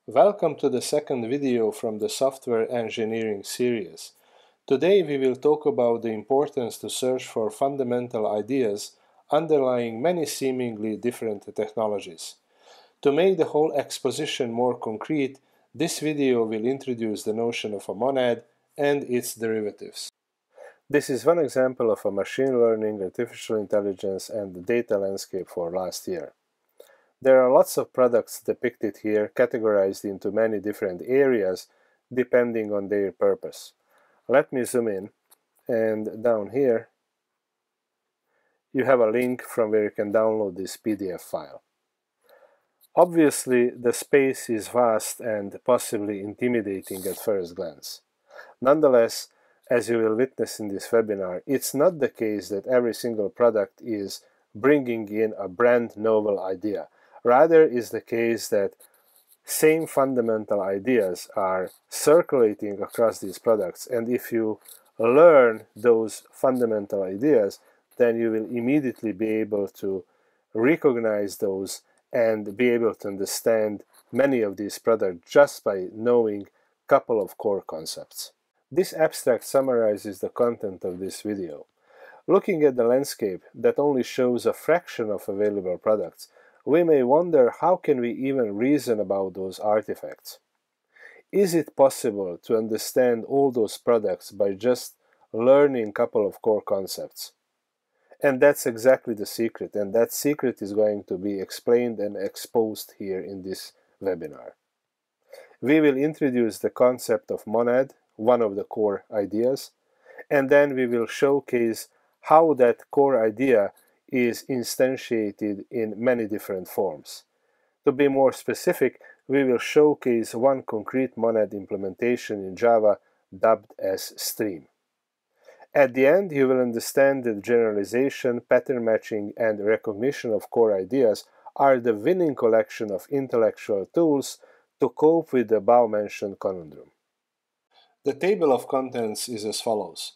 Welcome to the second video from the software engineering series. Today we will talk about the importance to search for fundamental ideas underlying many seemingly different technologies. To make the whole exposition more concrete, this video will introduce the notion of a monad and its derivatives. This is one example of a machine learning, artificial intelligence, and data landscape for last year. There are lots of products depicted here, categorized into many different areas depending on their purpose. Let me zoom in, and down here you have a link from where you can download this PDF file. Obviously, the space is vast and possibly intimidating at first glance. Nonetheless, as you will witness in this webinar, it's not the case that every single product is bringing in a brand novel idea. Rather, is the case that same fundamental ideas are circulating across these products, and if you learn those fundamental ideas, then you will immediately be able to recognize those and be able to understand many of these products just by knowing a couple of core concepts. This abstract summarizes the content of this video. Looking at the landscape that only shows a fraction of available products, we may wonder how can we even reason about those artifacts. Is it possible to understand all those products by just learning a couple of core concepts? And that's exactly the secret, and that secret is going to be explained and exposed here in this webinar. We will introduce the concept of monad, one of the core ideas, and then we will showcase how that core idea is instantiated in many different forms. To be more specific, we will showcase one concrete monad implementation in Java dubbed as Stream. At the end, you will understand that generalization, pattern matching, and recognition of core ideas are the winning collection of intellectual tools to cope with the above-mentioned conundrum. The table of contents is as follows.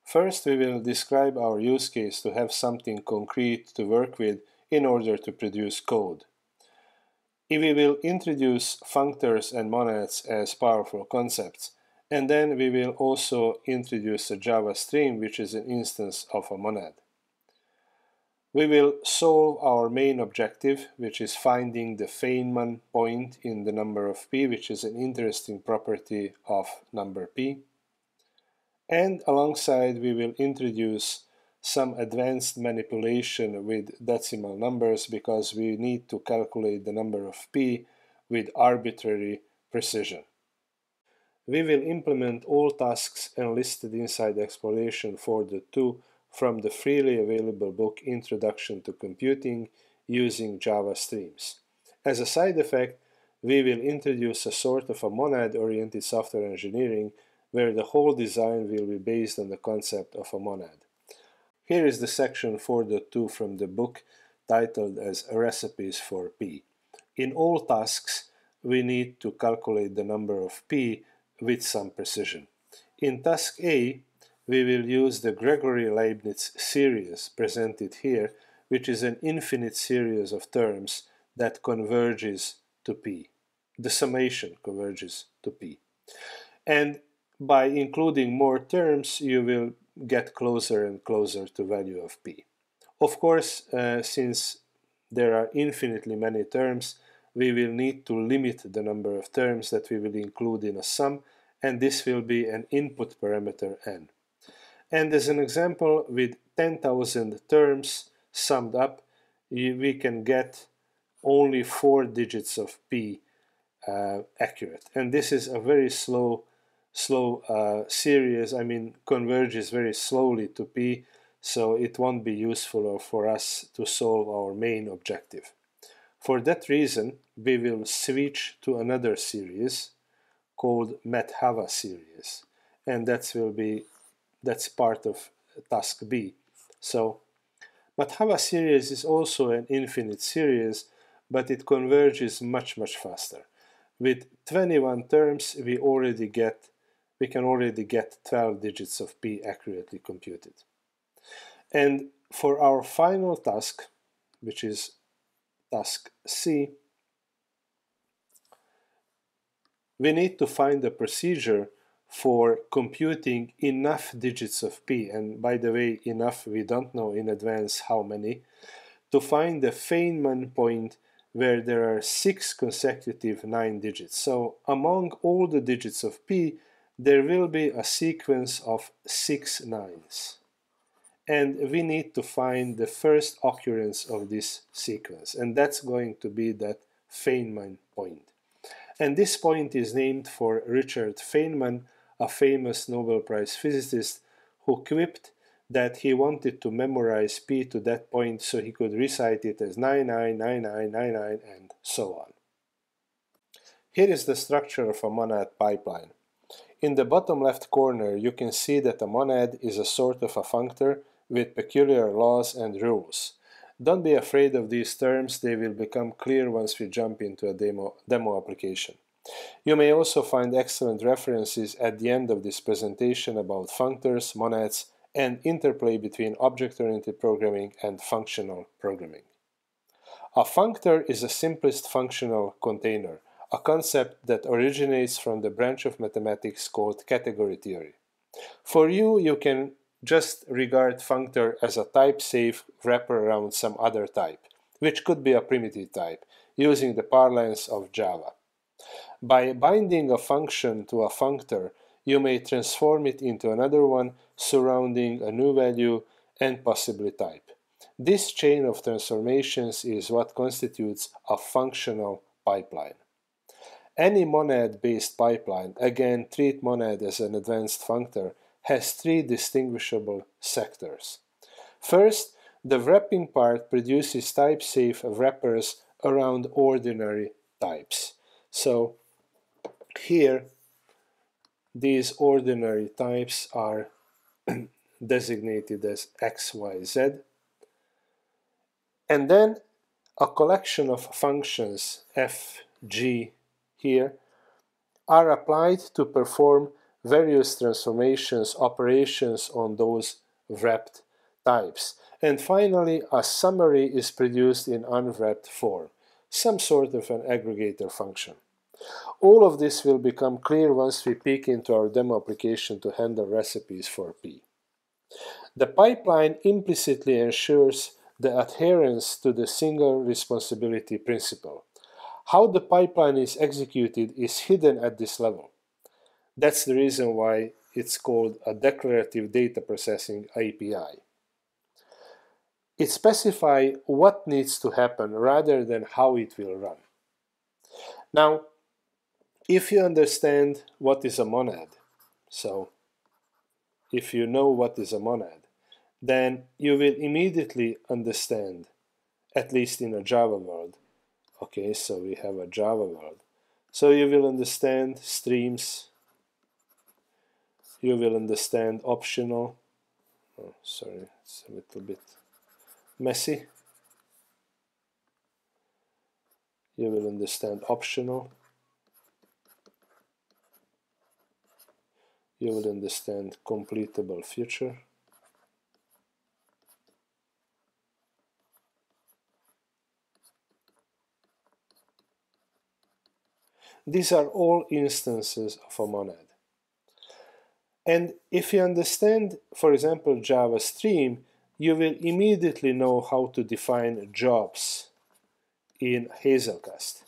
First, we will describe our use case to have something concrete to work with in order to produce code. We will introduce functors and monads as powerful concepts, and then we will also introduce a Java stream, which is an instance of a monad. We will solve our main objective, which is finding the Feynman point in the number of p, which is an interesting property of number p. And alongside, we will introduce some advanced manipulation with decimal numbers because we need to calculate the number of p with arbitrary precision. We will implement all tasks enlisted inside Exploration 4.2 from the freely available book Introduction to Computing using Java streams. As a side effect, we will introduce a sort of a monad-oriented software engineering where the whole design will be based on the concept of a monad. Here is the section 4.2 from the book titled as Recipes for P. In all tasks, we need to calculate the number of P with some precision. In task A, we will use the Gregory-Leibniz series presented here, which is an infinite series of terms that converges to P. The summation converges to P. And by including more terms, you will get closer and closer to value of P. Of course, since there are infinitely many terms, we will need to limit the number of terms that we will include in a sum, and this will be an input parameter n. And as an example, with 10,000 terms summed up, we can get only 4 digits of p accurate. And this is a very slow series, converges very slowly to p, so it won't be useful for us to solve our main objective. For that reason, we will switch to another series called Mathava series, and that's part of task B. So Mathava series is also an infinite series, but it converges much faster. With 21 terms, we can already get 12 digits of p accurately computed. And for our final task, which is task C, we need to find a procedure for computing enough digits of p, and by the way, enough, we don't know in advance how many, to find the Feynman point where there are 6 consecutive 9 digits. So among all the digits of p, there will be a sequence of 6 nines. And we need to find the first occurrence of this sequence, and that's going to be that Feynman point. And this point is named for Richard Feynman, a famous Nobel Prize physicist who quipped that he wanted to memorize p to that point so he could recite it as 999999 and so on. Here is the structure of a monad pipeline. In the bottom left corner, you can see that a monad is a sort of a functor with peculiar laws and rules. Don't be afraid of these terms, they will become clear once we jump into a demo application. You may also find excellent references at the end of this presentation about functors, monads, and interplay between object-oriented programming and functional programming. A functor is the simplest functional container, a concept that originates from the branch of mathematics called category theory. For you can just regard functor as a type-safe wrapper around some other type, which could be a primitive type, using the parlance of Java. By binding a function to a functor, you may transform it into another one surrounding a new value and possibly type. This chain of transformations is what constitutes a functional pipeline. Any monad-based pipeline, again treat monad as an advanced functor, has 3 distinguishable sectors. First, the wrapping part produces type-safe wrappers around ordinary types. So here, these ordinary types are designated as x, y, z. And then a collection of functions, f, g, here, are applied to perform various transformations, operations on those wrapped types. And finally, a summary is produced in unwrapped form, some sort of an aggregator function. All of this will become clear once we peek into our demo application to handle recipes for p. The pipeline implicitly ensures the adherence to the single responsibility principle. How the pipeline is executed is hidden at this level. That's the reason why it's called a declarative data processing API. It specifies what needs to happen rather than how it will run. Now, if you understand what is a monad, so if you know what is a monad, then you will immediately understand, at least in a Java world. Okay, so we have a Java world. So you will understand streams, you will understand optional, oh, sorry, it's a little bit messy. You will understand optional. You will understand completable future. These are all instances of a monad. And if you understand, for example, Java Stream, you will immediately know how to define jobs in Hazelcast.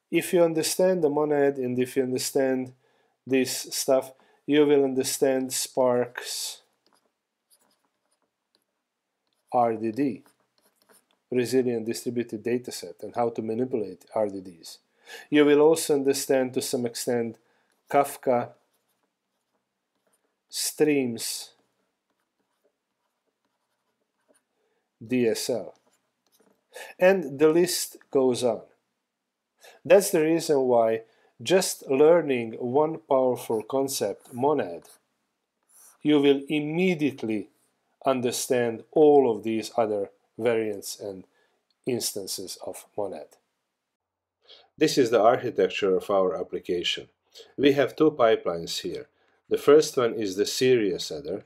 If you understand the monad and if you understand this stuff, you will understand Spark's RDD, Resilient Distributed Dataset, and how to manipulate RDDs. You will also understand to some extent Kafka Streams DSL. And the list goes on. That's the reason why just learning one powerful concept, monad, you will immediately understand all of these other variants and instances of monad. This is the architecture of our application. We have 2 pipelines here. The first one is the serious header,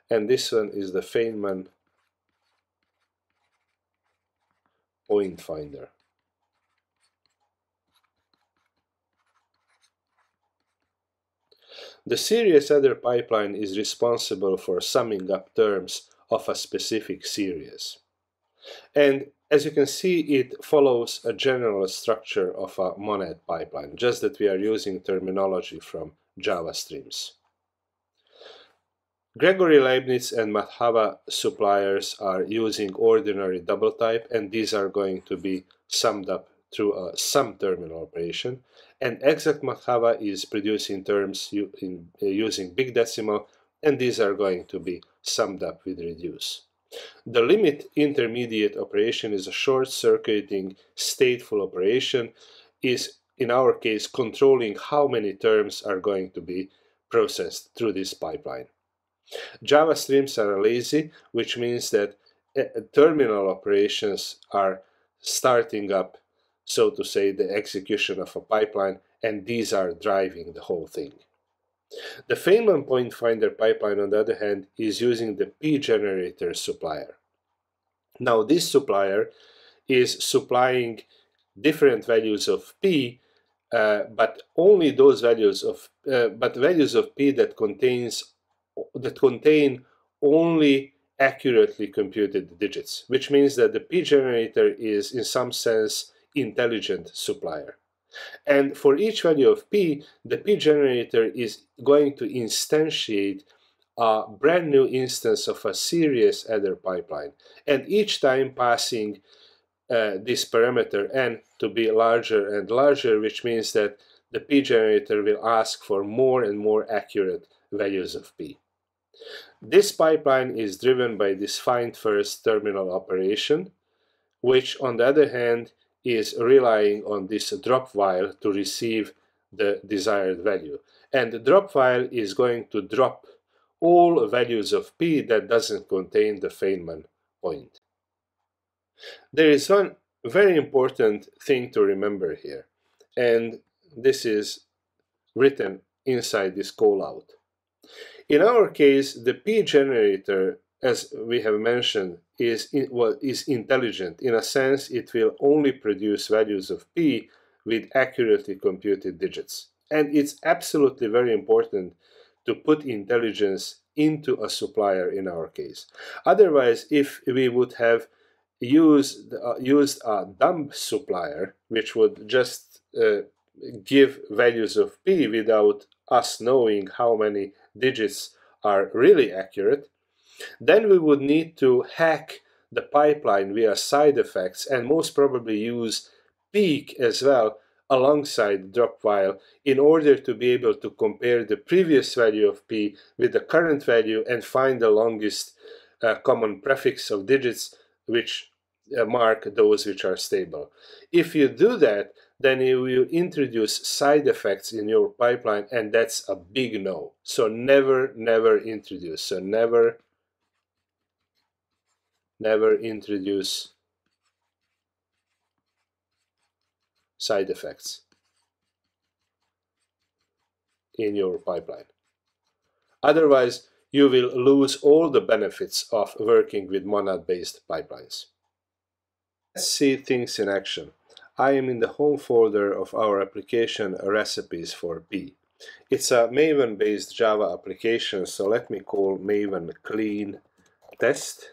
and this one is the Feynman point finder. The series header pipeline is responsible for summing up terms of a specific series. And as you can see, it follows a general structure of a monad pipeline, just that we are using terminology from Java streams. Gregory Leibniz and Madhava suppliers are using ordinary double type, and these are going to be summed up through a sum terminal operation. And exact Madhava is producing terms using big decimal, and these are going to be summed up with reduce. The limit intermediate operation is a short-circuiting stateful operation, is in our case controlling how many terms are going to be processed through this pipeline. Java streams are lazy, which means that terminal operations are starting up, so to say, the execution of a pipeline, and these are driving the whole thing. The Feynman point finder pipeline, on the other hand, is using the p-generator supplier. Now, this supplier is supplying different values of p, but only those values of p that contain only accurately computed digits, which means that the p-generator is in some sense intelligent supplier. And for each value of p, the p-generator is going to instantiate a brand new instance of a series header pipeline, and each time passing this parameter n to be larger and larger, which means that the p-generator will ask for more and more accurate values of p. This pipeline is driven by this find first terminal operation, which on the other hand is relying on this drop while to receive the desired value. And the drop while is going to drop all values of p that doesn't contain the Feynman point. There is one very important thing to remember here, and this is written inside this callout. In our case, the p-generator, as we have mentioned, is intelligent. In a sense, it will only produce values of p with accurately computed digits. And it's absolutely very important to put intelligence into a supplier in our case. Otherwise, if we would have used a dumb supplier, which would just give values of p without us knowing how many digits are really accurate, then we would need to hack the pipeline via side effects and most probably use peek as well alongside drop while in order to be able to compare the previous value of p with the current value and find the longest common prefix of digits which mark those which are stable. If you do that, then you will introduce side effects in your pipeline, and that's a big no. So never introduce. So never introduce side effects in your pipeline. Otherwise, you will lose all the benefits of working with monad-based pipelines. Let's see things in action. I am in the home folder of our application recipes for p. It's a Maven-based Java application, so let me call Maven clean test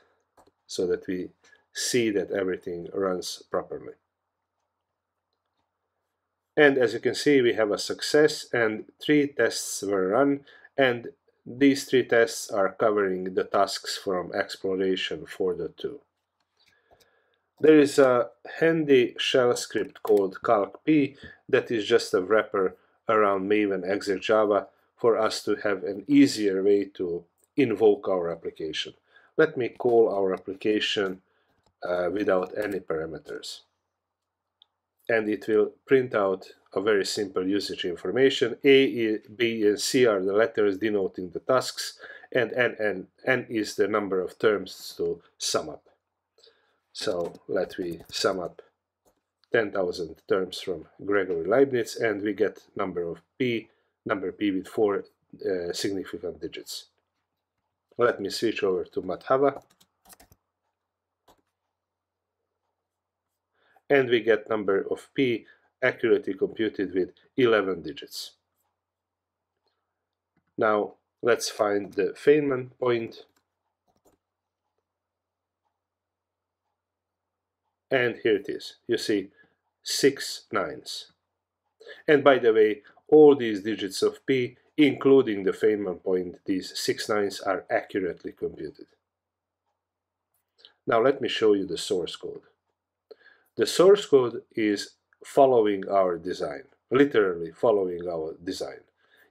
so that we see that everything runs properly. And as you can see, we have a success and 3 tests were run, and these 3 tests are covering the tasks from exploration 4.2. There is a handy shell script called calcp that is just a wrapper around Maven exec Java for us to have an easier way to invoke our application. Let me call our application without any parameters. And it will print out a very simple usage information. A, B, and C are the letters denoting the tasks, and N is the number of terms to sum up. So let me sum up 10,000 terms from Gregory Leibniz, and we get number p with 4 significant digits. Let me switch over to Madhava. And we get number of P accurately computed with 11 digits. Now let's find the Feynman point. And here it is. You see 6 nines. And by the way, all these digits of P, including the Feynman point, these 6 nines are accurately computed. Now let me show you the source code. The source code is following our design, literally following our design.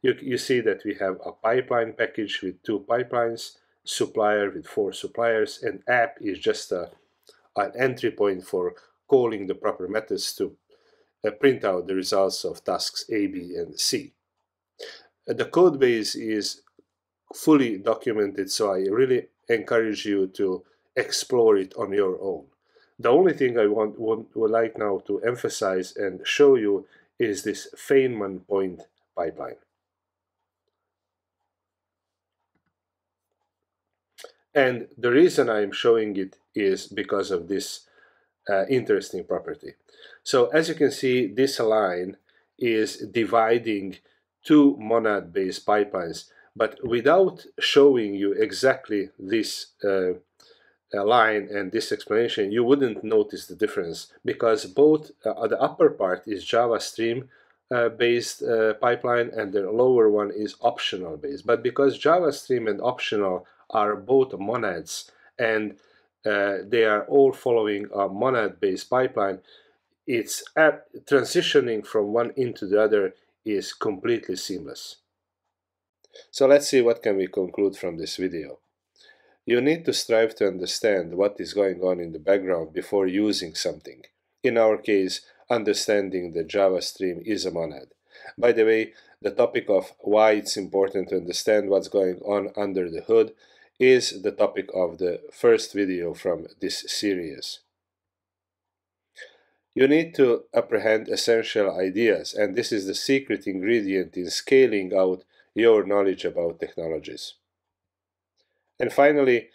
You see that we have a pipeline package with 2 pipelines, supplier with 4 suppliers, and app is just an entry point for calling the proper methods to print out the results of tasks A, B, and C. The code base is fully documented, so I really encourage you to explore it on your own. The only thing I would like now to emphasize and show you is this Feynman point pipeline. And the reason I'm showing it is because of this interesting property. So as you can see, this line is dividing 2 monad-based pipelines, but without showing you exactly this line and this explanation, you wouldn't notice the difference, because both the upper part is Java Stream based pipeline and the lower one is optional based. But because Java Stream and optional are both monads and they are all following a monad based pipeline, it's transitioning from one into the other is completely seamless. So let's see what can we conclude from this video. You need to strive to understand what is going on in the background before using something. In our case, understanding that Java Stream is a monad. By the way, the topic of why it's important to understand what's going on under the hood is the topic of the first video from this series. You need to apprehend essential ideas, and this is the secret ingredient in scaling out your knowledge about technologies. And finally,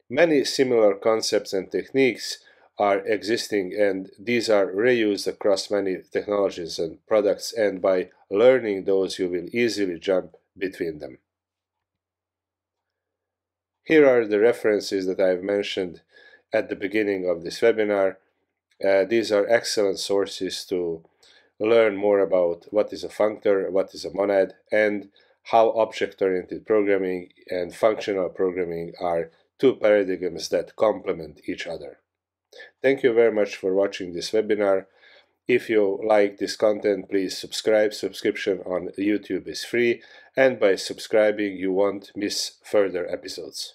many similar concepts and techniques are existing, and these are reused across many technologies and products, and by learning those you will easily jump between them. Here are the references that I've mentioned at the beginning of this webinar. These are excellent sources to learn more about what is a functor, what is a monad, and how object-oriented programming and functional programming are 2 paradigms that complement each other. Thank you very much for watching this webinar. If you like this content, please subscribe. Subscription on YouTube is free, and by subscribing you won't miss further episodes.